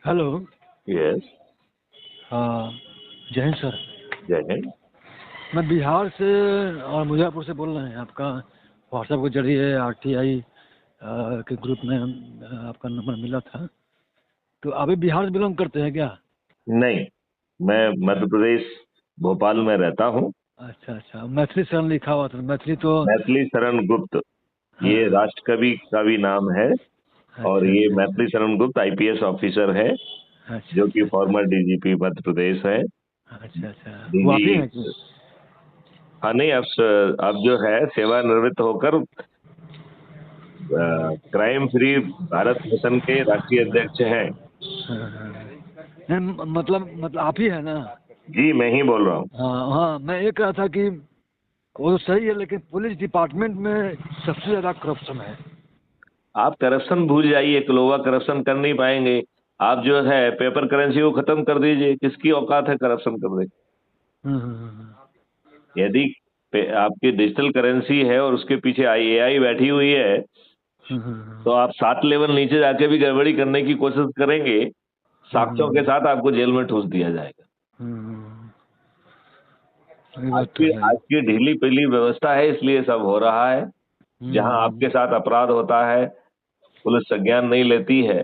Hello. Yes. हाँ, जय Hind sir. जय हिंद। मैं बिहार से और मुजफ्फरपुर से बोल रहे हैं। आपका व्हाट्सएप के जरिए आरटीआई के ग्रुप में आपका नंबर मिला था। तो अभी बिहार से बिलोंग करते हैं क्या? नहीं, मैं मध्य प्रदेश भोपाल में रहता हूँ। अच्छा अच्छा, मैथिली शरण लिखा हुआ था। मैथिली तो मैथिली शरण गुप्त, हाँ ये हाँ। राष्ट्रकवि का भी नाम है। और अच्छा ये अच्छा मैथिली शरण गुप्त आईपीएस ऑफिसर है, अच्छा जो कि अच्छा अच्छा फॉर्मर डीजीपी मध्य प्रदेश है। अच्छा अच्छा, वो आप ही डीजी। हैं कि? हाँ नहीं, अब जो है सेवानिवृत्त होकर क्राइम फ्री भारत मिशन के राष्ट्रीय अध्यक्ष हैं। हाँ हाँ हाँ। नहीं, मतलब आप ही है ना? जी, मैं ही बोल रहा हूँ। हाँ हाँ, मैं ये कह रहा था कि वो तो सही है, लेकिन पुलिस डिपार्टमेंट में सबसे ज़्यादा करप्शन है। आप करप्शन भूल जाइए, क्लोवा करप्शन कर नहीं पाएंगे। आप जो है पेपर करेंसी को खत्म कर दीजिए, किसकी औकात है करप्शन करने? यदि आपकी डिजिटल करेंसी है और उसके पीछे एआई बैठी हुई है, तो आप 7 लेवल नीचे जाके भी गड़बड़ी करने की कोशिश करेंगे, साक्ष्यों के साथ आपको जेल में ठूस दिया जाएगा। ये आज बात तो की है। आज की ढीली पीली व्यवस्था है, इसलिए सब हो रहा है। जहां आपके साथ अपराध होता है, पुलिस संज्ञान नहीं लेती है।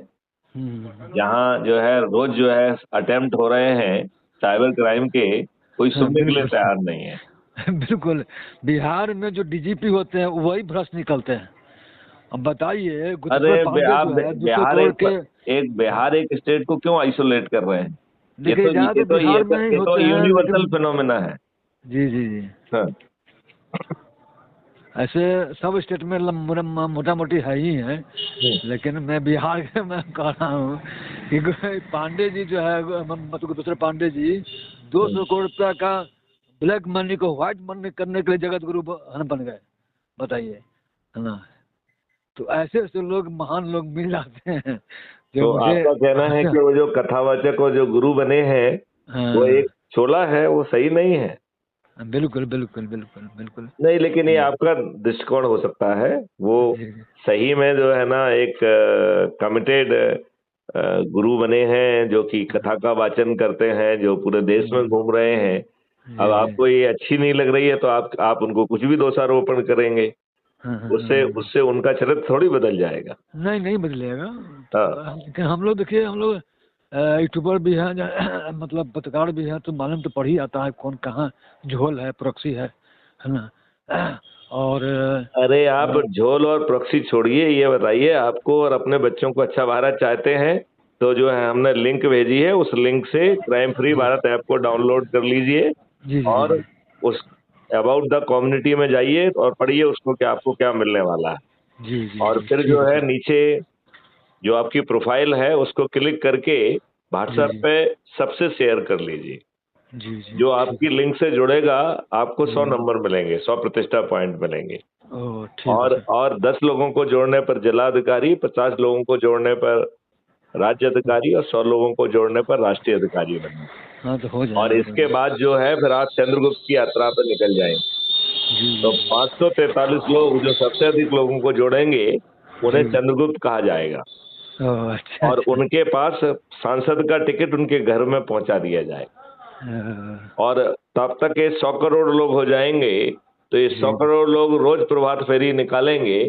जहां जो है रोज जो है अटेम्प्ट हो रहे हैं साइबर क्राइम के, कोई हाँ सुनने के लिए बिल्कुल। तैयार नहीं है। बिल्कुल। बिहार में जो डीजीपी होते हैं वही भ्रष्ट निकलते हैं। अब बताइए, अरे गुप्तेश्वर पांडे आप जो है 200 बिहार करोड़ के। बिहार एक स्टेट को क्यों आइसोलेट कर रहे हैं? ये देखिए, तो ज्यादा ये तो तो ये बिहार तो में ही ये तो होते हैं, यूनिवर्सल लेकिन फिनोमेना है। जी जी जी। हाँ। ऐसे सब स्टेट में मोटा मोटी है ही है। हम्म। लेकिन मैं बिहार के मैं कह रहा हूँ कि पांडे जी जो है, मतलब दूसरे पांडे जी 200 करोड़ रुपया का ब्लैक मनी को व्हाइट मनी करने के लिए जगत गुरु बन गए। बताइए, है ना? तो ऐसे ऐसे लोग, महान लोग मिल जाते हैं जो तो मुझे आपका कहना है कि वो जो कथावाचक और जो गुरु बने हैं, वो एक हाँ, छोला है, वो सही नहीं है? बिल्कुल बिल्कुल बिल्कुल बिल्कुल। नहीं, लेकिन ये आपका दृष्टिकोण हो सकता है। वो जी सही में जो है ना, एक कमिटेड गुरु बने हैं, जो कि कथा का वाचन करते हैं, जो पूरे देश में घूम रहे हैं। अब जी जी। आपको ये अच्छी नहीं लग रही है, तो आप उनको कुछ भी दोषारोपण करेंगे, उससे उससे उनका चरित्र थोड़ी बदल जाएगा। नहीं नहीं बदलेगा। हाँ। लेकिन हम लोग देखिए, हम लोग यूट्यूबर भी हैं, मतलब पत्रकार भी हैं, तो मालूम तो पड़ ही आता है कौन कहाँ झोल है, प्रॉक्सी है ना? और अरे आप झोल और प्रॉक्सी छोड़िए, ये बताइए, आपको और अपने बच्चों को अच्छा भारत चाहते हैं, तो जो है हमने लिंक भेजी है, उस लिंक से क्राइम फ्री जी भारत ऐप को डाउनलोड कर लीजिए। जी जी और जी उस अबाउट द कम्युनिटी में जाइए और पढ़िए उसको कि आपको क्या मिलने वाला है। जी जी और जी, फिर ठीक जो है है सर। नीचे जो आपकी प्रोफाइल है उसको क्लिक करके जी व्हाट्सएप जी पे सबसे शेयर कर लीजिए। जी जी, जो ठीक। आपकी लिंक से जुड़ेगा, आपको 100 जी। नंबर मिलेंगे, 100 प्रतिष्ठा पॉइंट मिलेंगे। ओह, ठीक है सर। और 10 लोगों को जोड़ने पर जिलाधिकारी, 50 लोगों को जोड़ने पर राज्य अधिकारी और 100 लोगों को जोड़ने पर राष्ट्रीय अधिकारी बने। हाँ, तो हो और जाएगा, हो इसके जाएगा। बाद जो है फिर आप चंद्रगुप्त की यात्रा पर निकल जाएंगे। जी तो जी 543 लोग जो सबसे अधिक लोगों को जोड़ेंगे, उन्हें जी। चंद्रगुप्त कहा जाएगा। ओह, अच्छा और अच्छा। उनके पास सांसद का टिकट उनके घर में पहुंचा दिया जाएगा। और तब तक ये 100 करोड़ लोग हो जाएंगे। तो ये 100 जी। करोड़ लोग रोज प्रभात फेरी निकालेंगे।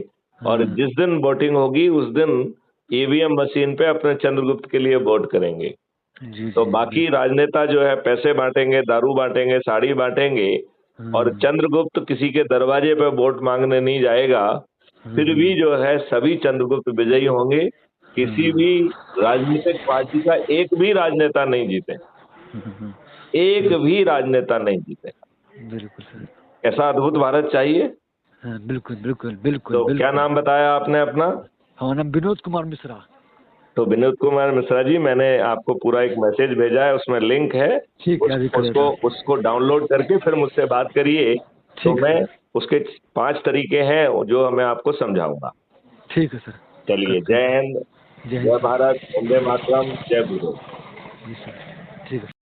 और हाँ, जिस दिन वोटिंग होगी उस दिन ईवीएम मशीन पे अपने चंद्रगुप्त के लिए वोट करेंगे। जी तो जी बाकी बिल्कुल। राजनेता जो है पैसे बांटेंगे, दारू बांटेंगे, साड़ी बांटेंगे। और हम्म चंद्रगुप्त किसी के दरवाजे पे वोट मांगने नहीं जाएगा। फिर भी हम्म जो है सभी चंद्रगुप्त विजयी होंगे। किसी हम्म भी राजनीतिक पार्टी का एक भी राजनेता नहीं जीते, हम्म, एक बिल्कुल भी राजनेता नहीं जीते। बिल्कुल सर। ऐसा अद्भुत भारत चाहिए। हाँ, बिल्कुल बिल्कुल बिल्कुल तो क्या बिल्कुल। नाम बताया आपने अपना? हमारा नाम विनोद कुमार मिश्रा। तो विनोद कुमार मिश्रा जी, मैंने आपको पूरा एक मैसेज भेजा है, उसमें लिंक है। ठीक है, अभी उसको करेगा। उसको डाउनलोड करके फिर मुझसे बात करिए। तो ठीक है मैं सर। उसके 5 तरीके हैं जो मैं आपको समझाऊंगा। ठीक है सर। चलिए, जय करते हिंद, जय हिंद जय सर। भारत, वंदे मातरम, जय गुरु। जी सर।